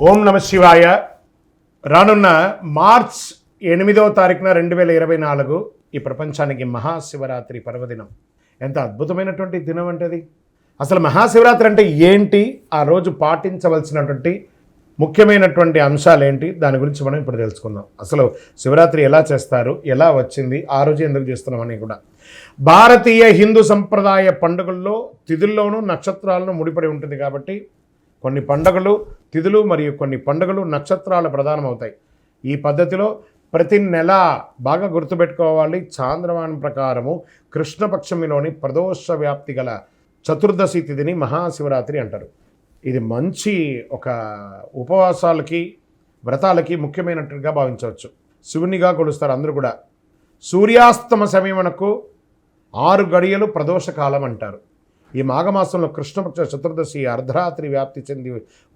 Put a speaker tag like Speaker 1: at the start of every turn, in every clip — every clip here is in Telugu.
Speaker 1: ఓం నమ శివాయ. రానున్న మార్చ్ 8వ తారీఖున 2024 ఈ ప్రపంచానికి మహాశివరాత్రి పర్వదినం. ఎంత అద్భుతమైనటువంటి దినం అంటే అది. అసలు మహాశివరాత్రి అంటే ఏంటి, ఆ రోజు పాటించవలసినటువంటి ముఖ్యమైనటువంటి అంశాలు ఏంటి, దాని గురించి మనం ఇప్పుడు తెలుసుకుందాం. అసలు శివరాత్రి ఎలా చేస్తారు, ఎలా వచ్చింది, ఆ రోజు ఎందుకు చేస్తున్నామని కూడా. భారతీయ హిందూ సంప్రదాయ పండుగల్లో తిథుల్లోనూ నక్షత్రాలను ముడిపడి ఉంటుంది కాబట్టి కొన్ని పండుగలు తిథులు మరియు కొన్ని పండుగలు నక్షత్రాలు ప్రధానమవుతాయి. ఈ పద్ధతిలో ప్రతి నెల బాగా గుర్తుపెట్టుకోవాలి, చాంద్రమానం ప్రకారము కృష్ణపక్షమిలోని ప్రదోష వ్యాప్తి గల చతుర్దశి తిథిని మహాశివరాత్రి అంటారు. ఇది మంచి ఒక ఉపవాసాలకి వ్రతాలకి ముఖ్యమైనట్టుగా భావించవచ్చు. శివునిగా కొలుస్తారు అందరూ కూడా. సూర్యాస్తమ సమయమునకు 6 గడియలు ప్రదోష కాలం అంటారు. ఈ మాఘమాసంలో కృష్ణపక్ష చతుర్దశి అర్ధరాత్రి వ్యాప్తి చెంది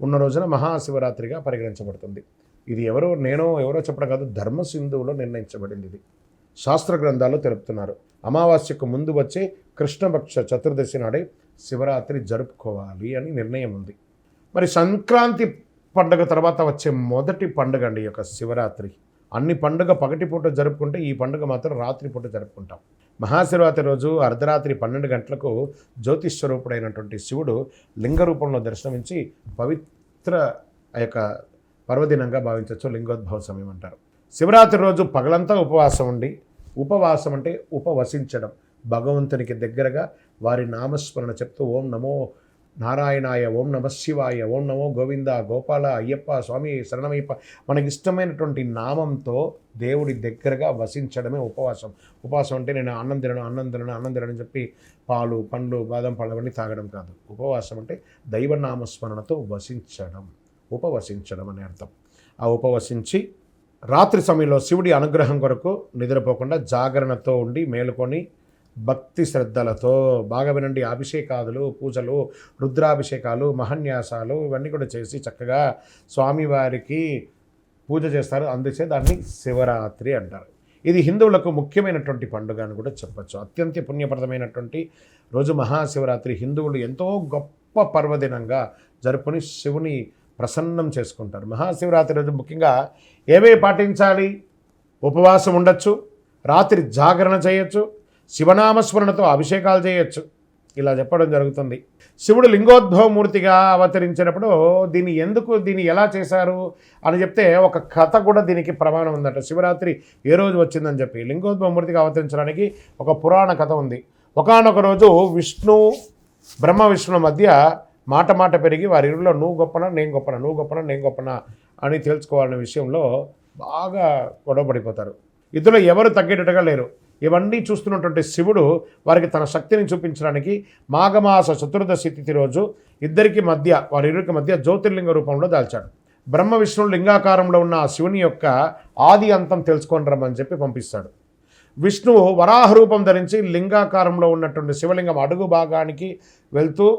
Speaker 1: ఉన్న రోజున మహాశివరాత్రిగా పరిగణించబడుతుంది. ఇది ఎవరో చెప్పడం కాదు, ధర్మసింధువులో నిర్ణయించబడింది. ఇది శాస్త్ర గ్రంథాల్లో తెలుపుతున్నారు. అమావాస్యకు ముందు వచ్చే కృష్ణపక్ష చతుర్దశి నాడే శివరాత్రి జరుపుకోవాలి అని నిర్ణయం ఉంది. మరి సంక్రాంతి పండుగ తర్వాత వచ్చే మొదటి పండుగ అండి యొక్క శివరాత్రి. అన్ని పండుగ పగటిపూట జరుపుకుంటే ఈ పండుగ మాత్రం రాత్రిపూట జరుపుకుంటాం. మహాశివరాత్రి రోజు అర్ధరాత్రి 12 గంటలకు జ్యోతిస్వరూపుడైనటువంటి శివుడు లింగ రూపంలో దర్శనమించి పవిత్ర ఆ యొక్క పర్వదినంగా భావించవచ్చు. లింగోద్భవ సమయం అంటారు. శివరాత్రి రోజు పగలంతా ఉపవాసం ఉండి, ఉపవాసం అంటే ఉపవసించడం, భగవంతునికి దగ్గరగా వారి నామస్మరణ చెప్తూ ఓం నమో నారాయణాయ, ఓం నమ శివాయ, ఓం నమో గోవింద, గోపాల, అయ్యప్ప, స్వామి శరణమయ్యప్ప, మనకి ఇష్టమైనటువంటి నామంతో దేవుడి దగ్గరగా వసించడమే ఉపవాసం. ఉపవాసం అంటే నేను అన్నం తినను చెప్పి పాలు, పండ్లు, బాదం పళ్ళు అవన్నీ తాగడం కాదు. ఉపవాసం అంటే దైవనామస్మరణతో ఉపవసించడం అనే అర్థం. ఆ ఉపవసించి రాత్రి సమయంలో శివుడి అనుగ్రహం కొరకు నిద్రపోకుండా జాగరణతో ఉండి మేలుకొని భక్తి శ్రద్ధలతో బాగా వినండి, అభిషేకాదులు, పూజలు, రుద్రాభిషేకాలు, మహన్యాసాలు ఇవన్నీ కూడా చేసి చక్కగా స్వామివారికి పూజ చేస్తారు. అందుచే దాన్ని శివరాత్రి అంటారు. ఇది హిందువులకు ముఖ్యమైనటువంటి పండుగ అని కూడా చెప్పచ్చు. అత్యంత పుణ్యప్రదమైనటువంటి రోజు మహాశివరాత్రి. హిందువులు ఎంతో గొప్ప పర్వదినంగా జరుపుకొని శివుని ప్రసన్నం చేసుకుంటారు. మహాశివరాత్రి రోజు ముఖ్యంగా ఏవే పాటించాలి? ఉపవాసం ఉండొచ్చు, రాత్రి జాగరణ చేయొచ్చు, శివనామస్మరణతో అభిషేకాలు చేయొచ్చు. ఇలా చెప్పడం జరుగుతుంది. శివుడు లింగోద్భవమూర్తిగా అవతరించినప్పుడు దీన్ని ఎలా చేశారు అని చెప్తే ఒక కథ కూడా దీనికి ప్రమాణం ఉందట. శివరాత్రి ఏ రోజు వచ్చిందని చెప్పి లింగోద్భవమూర్తిగా అవతరించడానికి ఒక పురాణ కథ ఉంది. ఒకానొక రోజు బ్రహ్మ విష్ణుల మధ్య మాట పెరిగి వారి ఇరులో నువ్వు గొప్పనా నేను గొప్పనా అని తెలుసుకోవాలనే విషయంలో బాగా గొడవ పడిపోతారు. ఇద్దరు ఎవరు తగ్గేటట్టుగా లేరు. ఇవన్నీ చూస్తున్నటువంటి శివుడు వారికి తన శక్తిని చూపించడానికి మాఘమాస చతుర్దశి తిథి రోజు వారిరుకి మధ్య జ్యోతిర్లింగ రూపంలో దాల్చాడు. బ్రహ్మ విష్ణువు లింగాకారంలో ఉన్న ఆ శివుని యొక్క ఆది అంతం తెలుసుకొని రమ్మని చెప్పి పంపిస్తాడు. విష్ణువు వరాహ రూపం ధరించి లింగాకారంలో ఉన్నటువంటి శివలింగం అడుగు భాగానికి వెళ్తూ,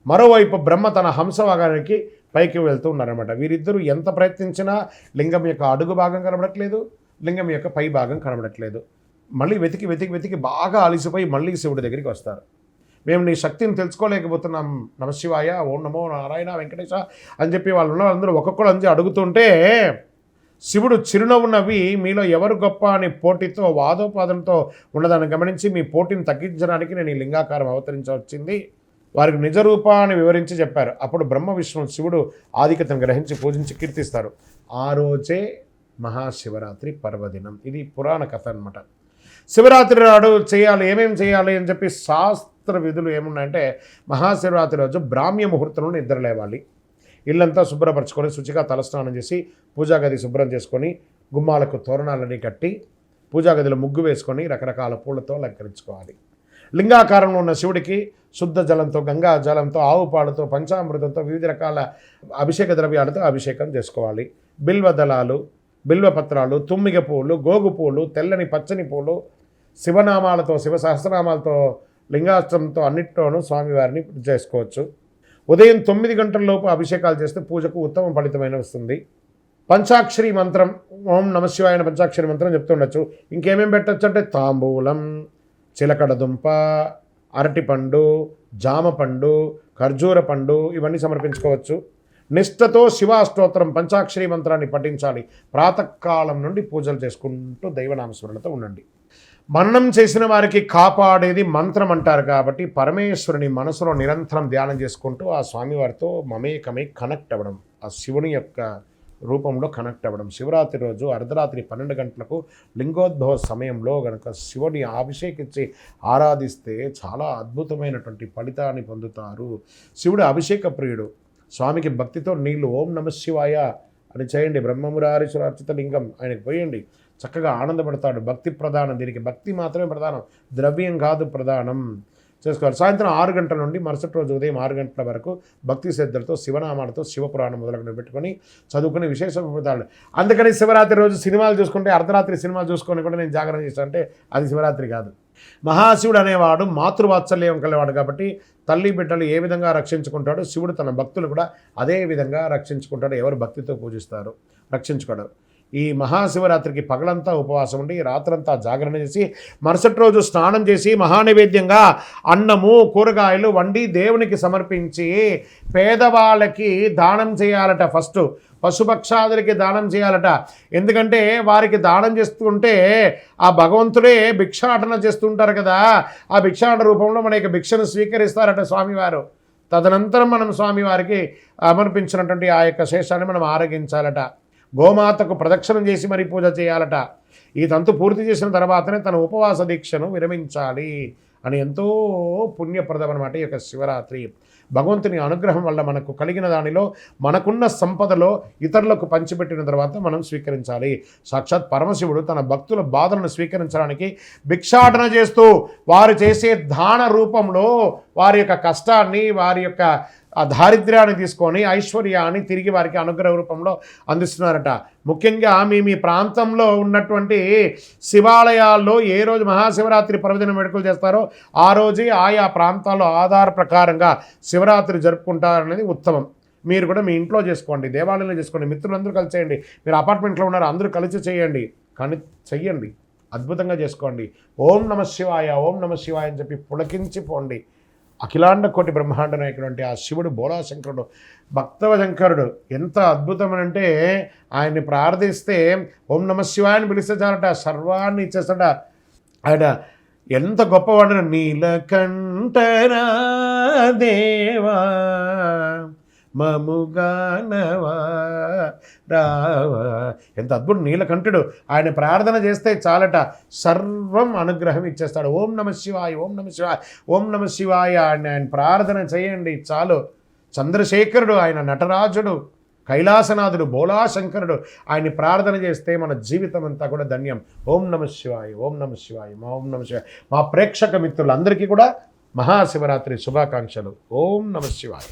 Speaker 1: మరోవైపు బ్రహ్మ తన హంస భాగానికి పైకి వెళ్తూ ఉన్నారన్నమాట. వీరిద్దరూ ఎంత ప్రయత్నించినా లింగం యొక్క అడుగు భాగం కనబడట్లేదు, లింగం యొక్క పై భాగం కనబడట్లేదు. మళ్ళీ వెతికి బాగా అలసిపోయి మళ్ళీ శివుడి దగ్గరికి వస్తారు. మేము నీ శక్తిని తెలుసుకోలేకపోతున్నాం, నమశివాయ, ఓం నమో నారాయణ వెంకటేశ అని చెప్పి వాళ్ళందరూ ఒక్కొక్కరు అంది అడుగుతుంటే శివుడు చిరునవ్వు నవ్వి మీలో ఎవరు గొప్ప అని పోటీతో వాదోపాదంతో ఉన్నదాన్ని గమనించి మీ పోటీని తగ్గించడానికి నేను ఈ లింగాకారం అవతరించవచ్చింది, వారికి నిజరూపాన్ని వివరించి చెప్పారు. అప్పుడు బ్రహ్మ విష్ణువు శివుడు ఆధిక్యతను గ్రహించి పూజించి కీర్తిస్తారు. ఆ రోజే మహాశివరాత్రి పర్వదినం. ఇది పురాణ కథ అన్నమాట. శివరాత్రి నాడు ఏమేమి చేయాలి అని చెప్పి శాస్త్ర విధులు ఏమున్నాయంటే, మహాశివరాత్రి రోజు బ్రాహ్మ్య ముహూర్తంలో నిద్ర లేవాలి. ఇల్లంతా శుభ్రపరచుకొని శుచిగా తలస్నానం చేసి పూజా గది శుభ్రం చేసుకొని గుమ్మాలకు తోరణాలని కట్టి పూజా గదిలో ముగ్గు వేసుకొని రకరకాల పూలతో అలంకరించుకోవాలి. లింగాకారంలో ఉన్న శివుడికి శుద్ధ జలంతో, గంగా జలంతో, ఆవు పాలతో, పంచామృతంతో, వివిధ రకాల అభిషేక ద్రవ్యాలతో అభిషేకం చేసుకోవాలి. బిల్వదళాలు, బిల్వపత్రాలు, తుమ్మిగ పూలు, గోగు పూలు, తెల్లని పచ్చని పూలు, శివనామాలతో, శివ సహస్రనామాలతో, లింగాష్టంతో అన్నిట్లోనూ స్వామివారిని చేసుకోవచ్చు. ఉదయం 9 గంటల లోపు అభిషేకాలు చేస్తే పూజకు ఉత్తమ ఫలితమైన వస్తుంది. పంచాక్షరి మంత్రం, ఓం నమశివాయ పంచాక్షరి మంత్రం చెప్తుండొచ్చు. ఇంకేమేమి పెట్టచ్చు అంటే తాంబూలం, చిలకడ దుంప, అరటిపండు, జామ పండు, ఖర్జూర పండు ఇవన్నీ సమర్పించుకోవచ్చు. నిష్ఠతో శివాష్టోత్తరం పంచాక్షరి మంత్రాన్ని పఠించాలి. ప్రాతకాలం నుండి పూజలు చేసుకుంటూ దైవనామస్మరణతో ఉండండి. మననం చేసిన వారికి కాపాడేది మంత్రం అంటారు కాబట్టి పరమేశ్వరుని మనసులో నిరంతరం ధ్యానం చేసుకుంటూ ఆ స్వామివారితో మమేకమై కనెక్ట్ అవ్వడం, ఆ శివుని యొక్క రూపంలో కనెక్ట్ అవ్వడం. శివరాత్రి రోజు అర్ధరాత్రి 12 గంటలకు లింగోద్భవ సమయంలో గనక శివుని అభిషేకించి ఆరాధిస్తే చాలా అద్భుతమైనటువంటి ఫలితాన్ని పొందుతారు. శివుడు అభిషేక ప్రియుడు. స్వామికి భక్తితో నీళ్లు ఓం నమ శివాయ అని చేయండి. బ్రహ్మమురారీశ్వర అర్చిత లింగం ఆయనకు పోయండి. చక్కగా ఆనందపడతాడు. భక్తి ప్రధానం, దీనికి భక్తి మాత్రమే ప్రధానం, ద్రవ్యం కాదు ప్రధానం. చేసుకోవాలి. సాయంత్రం 6 గంటల నుండి మరుసటి రోజు ఉదయం 6 గంటల వరకు భక్తి శ్రద్ధలతో శివనామాలతో శివపురాణం మొదలుకొని పెట్టుకొని చదువుకుని విశేష ఫలితాలు. అందుకని శివరాత్రి రోజు సినిమాలు చూసుకుంటే అర్ధరాత్రి సినిమాలు చూసుకొని కూడా నేను జాగరణ చేస్తాను అంటే అది శివరాత్రి కాదు. మహాశివుడు అనేవాడు మాతృవాత్సల్యం కలివాడు కాబట్టి తల్లి బిడ్డలు ఏ విధంగా రక్షించుకుంటాడో శివుడు తన భక్తులు కూడా అదే విధంగా రక్షించుకుంటాడు. ఎవరు భక్తితో పూజిస్తారో రక్షించుకోడు. ఈ మహాశివరాత్రికి పగలంతా ఉపవాసం ఉండి రాత్రంతా జాగరణ చేసి మరుసటి రోజు స్నానం చేసి మహానైవేద్యంగా అన్నము కూరగాయలు వండి దేవునికి సమర్పించి పేదవాళ్ళకి దానం చేయాలట. ఫస్ట్ పశుపక్షాదులకి దానం చేయాలట. ఎందుకంటే వారికి దానం చేస్తుంటే ఆ భగవంతుడే భిక్షాటన చేస్తుంటారు కదా, ఆ భిక్షాటన రూపంలో మనకి భిక్షను స్వీకరిస్తారట స్వామివారు. తదనంతరం మనం స్వామివారికి సమర్పించినటువంటి ఆ యొక్క శేషాన్ని మనం ఆరగించాలట. గోమాతకు ప్రదక్షిణం చేసి మరీ పూజ చేయాలట. ఈ తంతు పూర్తి చేసిన తర్వాతనే తన ఉపవాస దీక్షను విరమించాలి అని ఎంతో పుణ్యప్రదం అన్నమాట ఈ యొక్క శివరాత్రి. భగవంతుని అనుగ్రహం వల్ల మనకు కలిగిన దానిలో మనకున్న సంపదలో ఇతరులకు పంచిపెట్టిన తర్వాత మనం స్వీకరించాలి. సాక్షాత్ పరమశివుడు తన భక్తుల బాధలను స్వీకరించడానికి భిక్షాటన చేస్తూ వారు చేసే దాన రూపంలో వారి యొక్క కష్టాన్ని, వారి యొక్క ఆ దారిద్ర్యాన్ని తీసుకొని ఐశ్వర్యాన్ని తిరిగి వారికి అనుగ్రహ రూపంలో అందిస్తున్నారట. ముఖ్యంగా మీ ప్రాంతంలో ఉన్నటువంటి శివాలయాల్లో ఏ రోజు మహాశివరాత్రి పర్వదినం వేడుకలు చేస్తారో ఆ రోజే ఆయా ప్రాంతాల్లో ఆధార ప్రకారంగా శివరాత్రి జరుపుకుంటారనేది ఉత్తమం. మీరు కూడా మీ ఇంట్లో చేసుకోండి, దేవాలయంలో చేసుకోండి, మిత్రులందరూ కలిసి చేయండి. మీరు అపార్ట్మెంట్లో ఉన్నారు, అందరూ కలిసి చేయండి, కానీ చెయ్యండి, అద్భుతంగా చేసుకోండి. ఓం నమ శివాయ, ఓం నమ శివాయ అని చెప్పి పులకించిపోండి. అఖిలాండ కోటి బ్రహ్మాండ నాయకుడు ఆ శివుడు బోళాశంకరుడు, భక్తవ శంకరుడు ఎంత అద్భుతమనంటే ఆయన్ని ప్రార్థిస్తే ఓం నమ శివాయని పిలిస్తే చాలట సర్వాన్ని ఇచ్చేస్తాడ. ఆయన ఎంత గొప్పవాడు. నీలకంఠనా దేవా మముగానవా రావా, ఎంత అద్భుతం. నీలకంఠుడు ఆయన ప్రార్థన చేస్తే చాలట సర్వం అనుగ్రహం ఇచ్చేస్తాడు. ఓం నమ శివాయ, ఓం నమ శివాయ, ఓం నమ శివాయ అని ఆయన ప్రార్థన చేయండి చాలు. చంద్రశేఖరుడు ఆయన నటరాజుడు, కైలాసనాథుడు, బోళాశంకరుడు ఆయన్ని ప్రార్థన చేస్తే మన జీవితం అంతా కూడా ధన్యం. ఓం నమ శివాయ, ఓం నమ శివాయ, ఓం నమ శివాయ. మా ప్రేక్షక మిత్రులందరికీ కూడా మహాశివరాత్రి శుభాకాంక్షలు. ఓం నమ శివాయ.